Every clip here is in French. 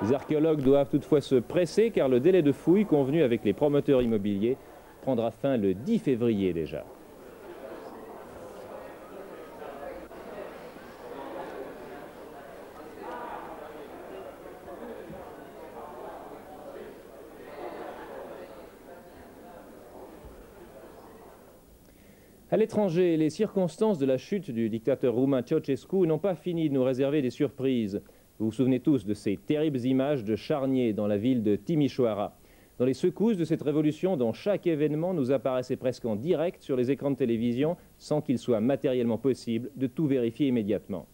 Les archéologues doivent toutefois se presser car le délai de fouille convenu avec les promoteurs immobiliers prendra fin le 10 février déjà. À l'étranger, les circonstances de la chute du dictateur roumain Ceausescu n'ont pas fini de nous réserver des surprises. Vous vous souvenez tous de ces terribles images de charniers dans la ville de Timișoara. Dans les secousses de cette révolution dont chaque événement nous apparaissait presque en direct sur les écrans de télévision sans qu'il soit matériellement possible de tout vérifier immédiatement.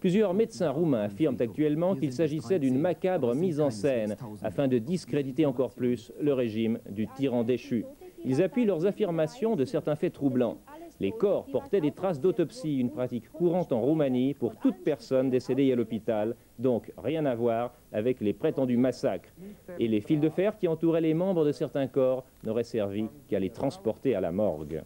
Plusieurs médecins roumains affirment actuellement qu'il s'agissait d'une macabre mise en scène afin de discréditer encore plus le régime du tyran déchu. Ils appuient leurs affirmations de certains faits troublants. Les corps portaient des traces d'autopsie, une pratique courante en Roumanie pour toute personne décédée à l'hôpital, donc rien à voir avec les prétendus massacres. Et les fils de fer qui entouraient les membres de certains corps n'auraient servi qu'à les transporter à la morgue.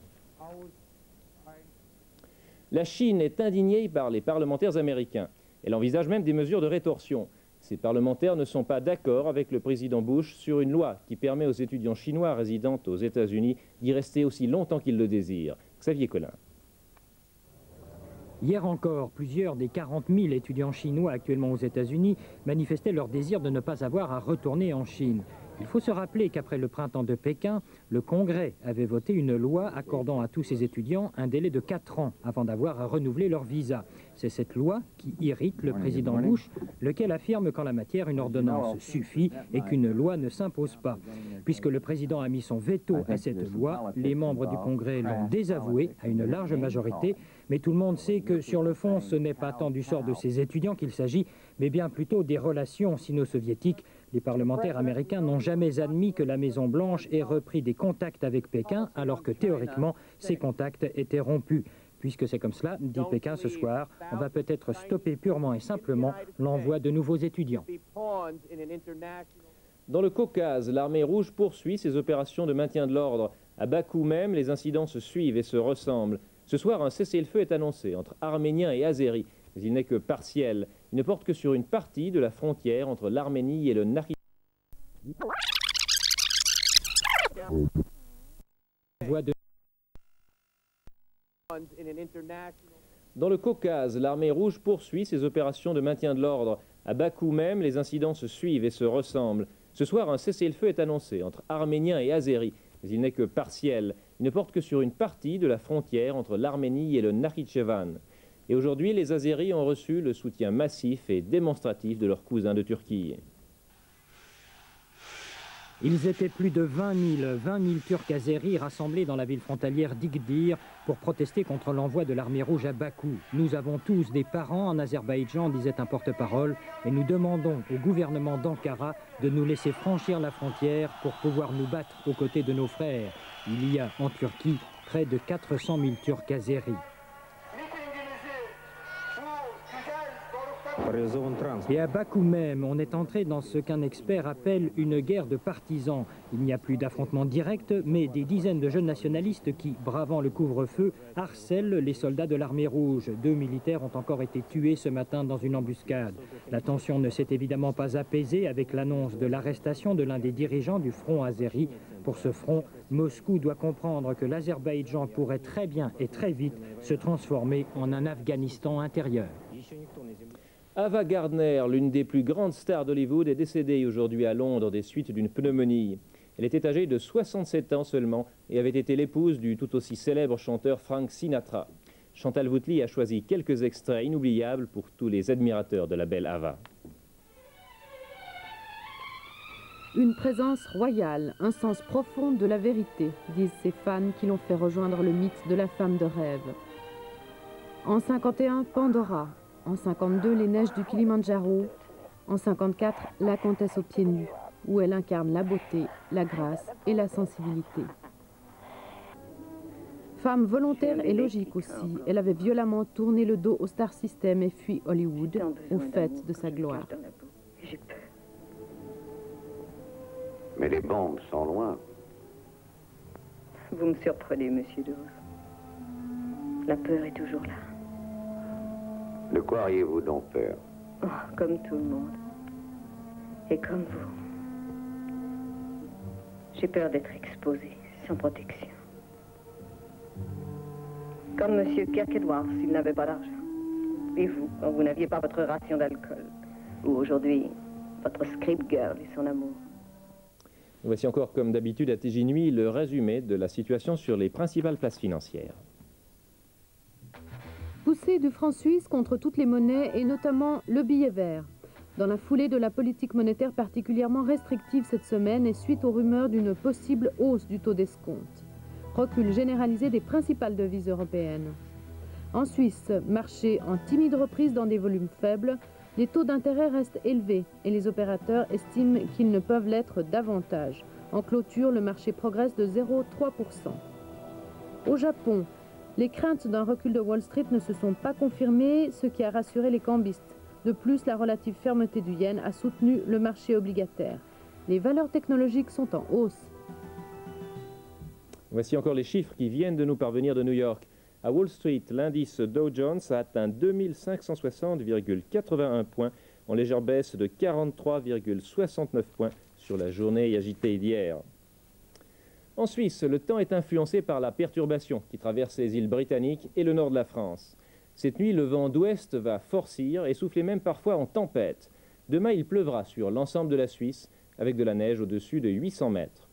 La Chine est indignée par les parlementaires américains. Elle envisage même des mesures de rétorsion. Ces parlementaires ne sont pas d'accord avec le président Bush sur une loi qui permet aux étudiants chinois résidant aux États-Unis d'y rester aussi longtemps qu'ils le désirent. Xavier Collin. Hier encore, plusieurs des 40 000 étudiants chinois actuellement aux États-Unis manifestaient leur désir de ne pas avoir à retourner en Chine. Il faut se rappeler qu'après le printemps de Pékin, le Congrès avait voté une loi accordant à tous ces étudiants un délai de 4 ans avant d'avoir à renouveler leur visa. C'est cette loi qui irrite le président Bush, lequel affirme qu'en la matière, une ordonnance suffit et qu'une loi ne s'impose pas. Puisque le président a mis son veto à cette loi, les membres du Congrès l'ont désavouée à une large majorité, mais tout le monde sait que sur le fond, ce n'est pas tant du sort de ces étudiants qu'il s'agit, mais bien plutôt des relations sino-soviétiques. Les parlementaires américains n'ont jamais admis que la Maison-Blanche ait repris des contacts avec Pékin, alors que théoriquement, ces contacts étaient rompus. Puisque c'est comme cela, dit Pékin ce soir, on va peut-être stopper purement et simplement l'envoi de nouveaux étudiants. Dans le Caucase, l'armée rouge poursuit ses opérations de maintien de l'ordre. À Bakou même, les incidents se suivent et se ressemblent. Ce soir, un cessez-le-feu est annoncé entre Arméniens et Azéris, mais il n'est que partiel. Il ne porte que sur une partie de la frontière entre l'Arménie et le Nakhichevan. Dans le Caucase, l'armée rouge poursuit ses opérations de maintien de l'ordre. À Bakou même, les incidents se suivent et se ressemblent. Ce soir, un cessez-le-feu est annoncé entre Arméniens et Azéris, mais il n'est que partiel. Il ne porte que sur une partie de la frontière entre l'Arménie et le Nakhichevan. Et aujourd'hui, les Azéris ont reçu le soutien massif et démonstratif de leurs cousins de Turquie. Ils étaient plus de 20 000 Turcs azéris rassemblés dans la ville frontalière d'Igdir pour protester contre l'envoi de l'armée rouge à Bakou. Nous avons tous des parents en Azerbaïdjan, disait un porte-parole, et nous demandons au gouvernement d'Ankara de nous laisser franchir la frontière pour pouvoir nous battre aux côtés de nos frères. Il y a en Turquie près de 400 000 Turcs azéris. Et à Bakou même, on est entré dans ce qu'un expert appelle une guerre de partisans. Il n'y a plus d'affrontements directs, mais des dizaines de jeunes nationalistes qui, bravant le couvre-feu, harcèlent les soldats de l'armée rouge. 2 militaires ont encore été tués ce matin dans une embuscade. La tension ne s'est évidemment pas apaisée avec l'annonce de l'arrestation de l'un des dirigeants du front azéri. Pour ce front, Moscou doit comprendre que l'Azerbaïdjan pourrait très bien et très vite se transformer en un Afghanistan intérieur. Ava Gardner, l'une des plus grandes stars d'Hollywood, est décédée aujourd'hui à Londres des suites d'une pneumonie. Elle était âgée de 67 ans seulement et avait été l'épouse du tout aussi célèbre chanteur Frank Sinatra. Chantal Woutli a choisi quelques extraits inoubliables pour tous les admirateurs de la belle Ava. Une présence royale, un sens profond de la vérité, disent ses fans qui l'ont fait rejoindre le mythe de la femme de rêve. En 51, Pandora. En 52, les neiges du Kilimandjaro. En 54, la comtesse aux pieds nus, où elle incarne la beauté, la grâce et la sensibilité. Femme volontaire et logique aussi, elle avait violemment tourné le dos au Star System et fui Hollywood, au fait de sa gloire. Mais les bombes sont loin. Vous me surprenez, monsieur Dawes. La peur est toujours là. De quoi auriez-vous donc peur? Oh, comme tout le monde. Et comme vous, j'ai peur d'être exposée, sans protection. Comme M. Kirk Edwards, s'il n'avait pas d'argent. Et vous, quand vous n'aviez pas votre ration d'alcool. Ou aujourd'hui, votre script girl et son amour. Voici encore, comme d'habitude, à TJ Nuit, le résumé de la situation sur les principales places financières. Poussée du franc suisse contre toutes les monnaies et notamment le billet vert. Dans la foulée de la politique monétaire particulièrement restrictive cette semaine et suite aux rumeurs d'une possible hausse du taux d'escompte. Recul généralisé des principales devises européennes. En Suisse, marché en timide reprise dans des volumes faibles, les taux d'intérêt restent élevés et les opérateurs estiment qu'ils ne peuvent l'être davantage. En clôture, le marché progresse de 0,3%. Au Japon, les craintes d'un recul de Wall Street ne se sont pas confirmées, ce qui a rassuré les cambistes. De plus, la relative fermeté du yen a soutenu le marché obligataire. Les valeurs technologiques sont en hausse. Voici encore les chiffres qui viennent de nous parvenir de New York. À Wall Street, l'indice Dow Jones a atteint 2560,81 points, en légère baisse de 43,69 points sur la journée agitée d'hier. En Suisse, le temps est influencé par la perturbation qui traverse les îles britanniques et le nord de la France. Cette nuit, le vent d'ouest va forcir et souffler même parfois en tempête. Demain, il pleuvra sur l'ensemble de la Suisse, avec de la neige au-dessus de 800 mètres.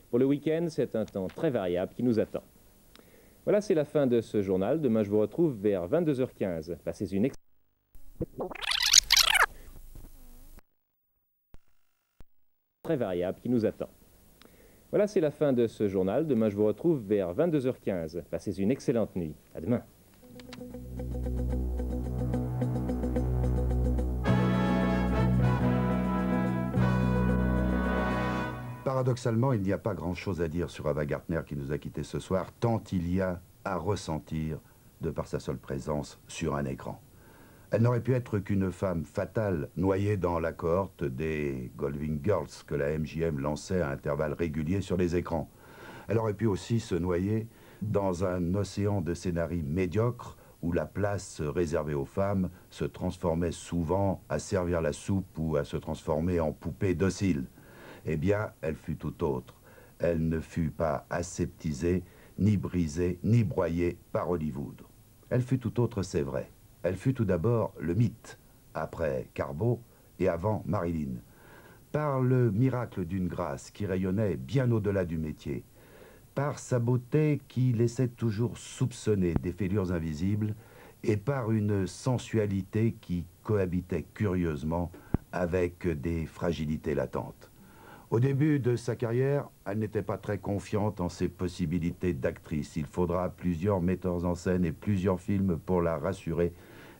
Pour le week-end, c'est un temps très variable qui nous attend. Voilà, c'est la fin de ce journal. Demain, je vous retrouve vers 22h15. Passez une excellente... Très variable qui nous attend. Voilà, c'est la fin de ce journal. Demain, je vous retrouve vers 22h15. Passez une excellente nuit. À demain. Paradoxalement, il n'y a pas grand-chose à dire sur Ava Gardner qui nous a quittés ce soir, tant il y a à ressentir de par sa seule présence sur un écran. Elle n'aurait pu être qu'une femme fatale, noyée dans la cohorte des Golden Girls que la MGM lançait à intervalles réguliers sur les écrans. Elle aurait pu aussi se noyer dans un océan de scénarii médiocres où la place réservée aux femmes se transformait souvent à servir la soupe ou à se transformer en poupée docile. Eh bien, elle fut tout autre. Elle ne fut pas aseptisée, ni brisée, ni broyée par Hollywood. Elle fut tout autre, c'est vrai. Elle fut tout d'abord le mythe, après Carbo et avant Marilyn. Par le miracle d'une grâce qui rayonnait bien au-delà du métier, par sa beauté qui laissait toujours soupçonner des fêlures invisibles, et par une sensualité qui cohabitait curieusement avec des fragilités latentes. Au début de sa carrière, elle n'était pas très confiante en ses possibilités d'actrice. Il faudra plusieurs metteurs en scène et plusieurs films pour la rassurer.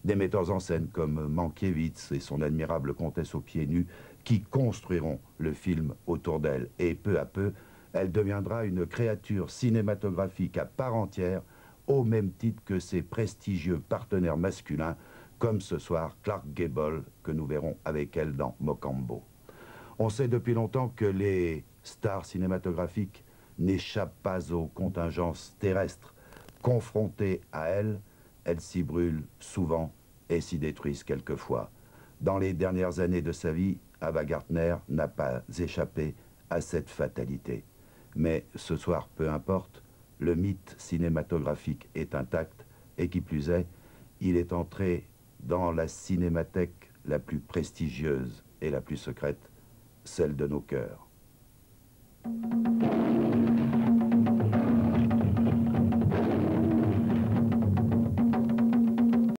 Des metteurs en scène comme Mankiewicz et son admirable comtesse aux pieds nus qui construiront le film autour d'elle. Et peu à peu, elle deviendra une créature cinématographique à part entière, au même titre que ses prestigieux partenaires masculins, comme ce soir Clark Gable, que nous verrons avec elle dans Mocambo. On sait depuis longtemps que les stars cinématographiques n'échappent pas aux contingences terrestres. Confrontées à elles, elles s'y brûlent souvent et s'y détruisent quelquefois. Dans les dernières années de sa vie, Ava Gardner n'a pas échappé à cette fatalité. Mais ce soir, peu importe, le mythe cinématographique est intact et qui plus est, il est entré dans la cinémathèque la plus prestigieuse et la plus secrète, celle de nos cœurs.